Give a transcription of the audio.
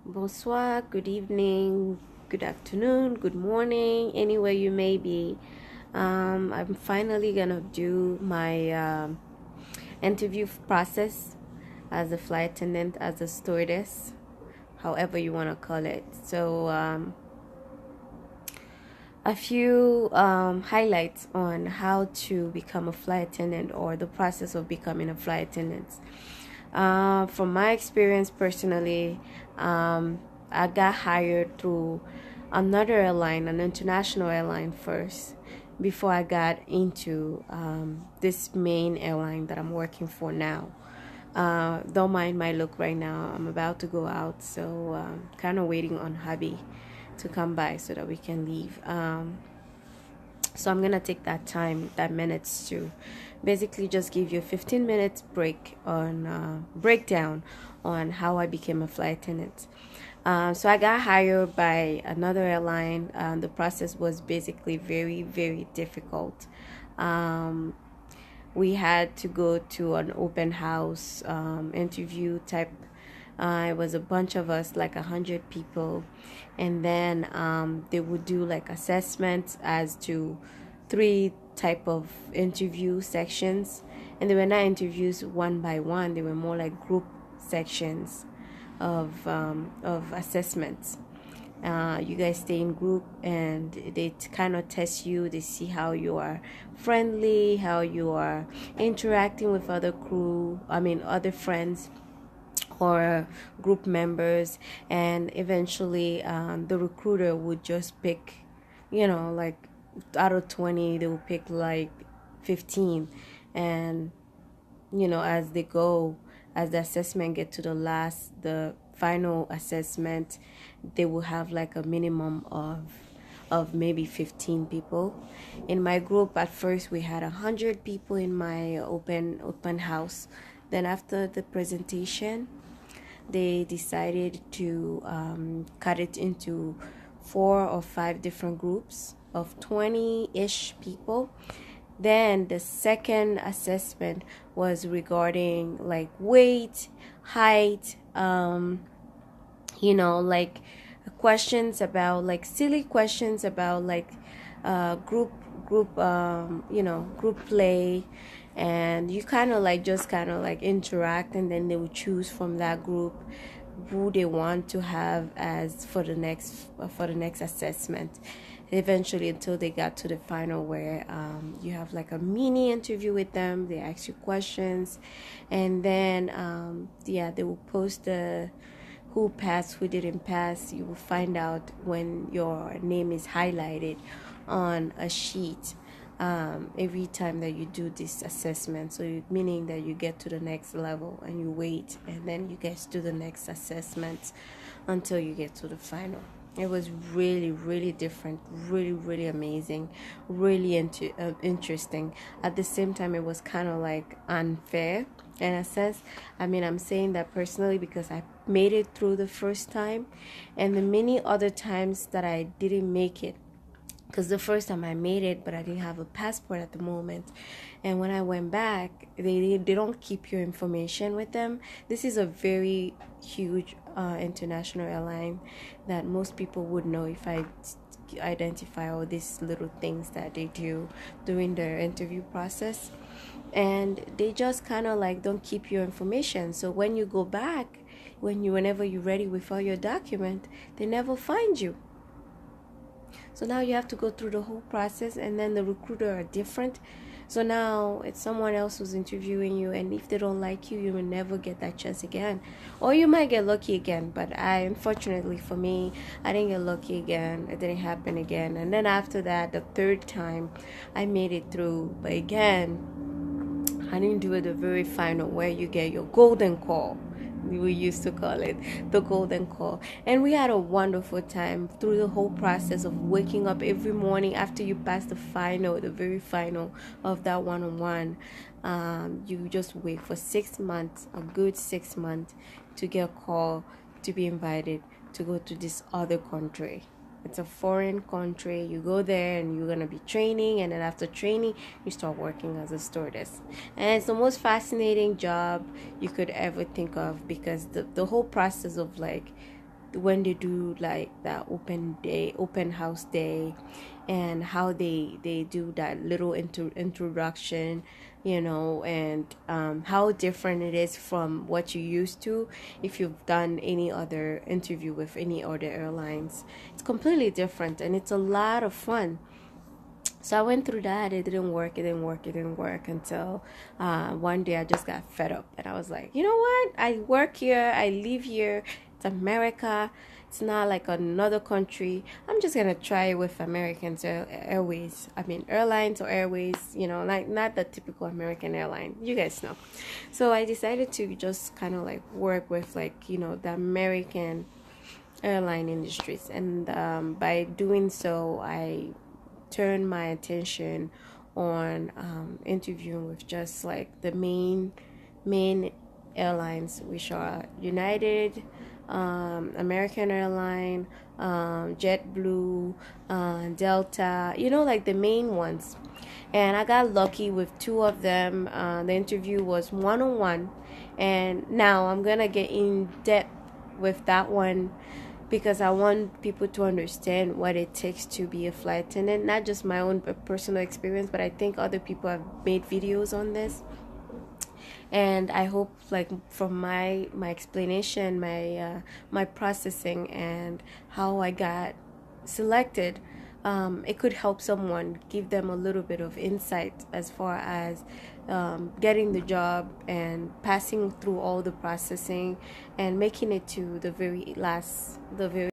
Bonsoir, good evening, good afternoon, good morning, anywhere you may be. I'm finally gonna do my interview process as a flight attendant, as a stewardess, however you want to call it. So, a few highlights on how to become a flight attendant or the process of becoming a flight attendant. From my experience personally, I got hired through another airline, an international airline first, before I got into this main airline that I'm working for now. Don't mind my look right now. I'm about to go out, so kind of waiting on hubby to come by so that we can leave. So I'm gonna take that minutes to basically just give you a 15 minutes breakdown on how I became a flight attendant. So I got hired by another airline. The process was basically very, very difficult. Um, we had to go to an open house interview type. It was a bunch of us, like 100 people, and then they would do like assessments as to three type of interview sections, and they were not interviews one by one. They were more like group sections of assessments. You guys stay in group and they kind of test you. They see how you are friendly, how you are interacting with other friends or group members. And eventually the recruiter would just pick, like out of 20 they will pick like 15. And as they go, as the assessment get to the final assessment, they will have like a minimum of maybe 15 people. In my group at first we had 100 people in my open house. Then after the presentation, they decided to cut it into 4 or 5 different groups of 20-ish people. Then the second assessment was regarding like weight, height, like questions about like silly questions about like group play. And you kind of like interact, and then they will choose from that group who they want to have as for the next assessment, eventually, until they got to the final, where you have like a mini interview with them. They ask you questions, and then they will post who passed, who didn't pass. You will find out when your name is highlighted on a sheet every time that you do this assessment. So meaning that you get to the next level and you wait, and then you guys do the next assessment until you get to the final. It was really, really different, really, really amazing, really interesting. At the same time, it was kind of like unfair in a sense. I mean, I'm saying that personally because I made it through the first time, and the many other times that I didn't make it. Because the first time I made it, but I didn't have a passport at the moment. And when I went back, they don't keep your information with them. This is a very huge international airline that most people would know if I identify all these little things that they do during their interview process. And they just kind of like don't keep your information. So when you go back, whenever you're ready with all your document, they never find you. So now you have to go through the whole process, and then the recruiter are different. So now it's someone else who's interviewing you, and if they don't like you, you will never get that chance again. Or you might get lucky again, but unfortunately for me, I didn't get lucky again. It didn't happen again. And then after that, the third time, I made it through. But again, I didn't do it the very final where you get your golden call. We used to call it the golden call. And we had a wonderful time through the whole process of waking up every morning after you pass the very final of that one-on-one. You just wait for 6 months, a good 6 months, to get a call to be invited to go to this other country. It's a foreign country. You go there and you're going to be training, and then after training you start working as a stewardess. And it's the most fascinating job you could ever think of, because the whole process of like when they do like that open house day, and how they do that little introduction, and how different it is from what you used to. If you've done any other interview with any other airlines, it's completely different, and it's a lot of fun. So I went through that. It didn't work until one day I just got fed up, and I was like, you know what? I work here, I live here. It's America. It's not like another country. I'm just gonna try it with Airways. I mean, airlines or airways. Like not the typical American airline. You guys know. So I decided to just kind of like work with like the American airline industries, and by doing so, I turn my attention on interviewing with just like the main airlines, which are United, American Airline, JetBlue, Delta, like the main ones. And I got lucky with two of them. The interview was one-on-one, and now I'm gonna get in depth with that one, because I want people to understand what it takes to be a flight attendant. Not just my own personal experience, but I think other people have made videos on this. And I hope, like, from my explanation, my processing, and how I got selected, it could help someone, give them a little bit of insight as far as getting the job and passing through all the processing and making it to the very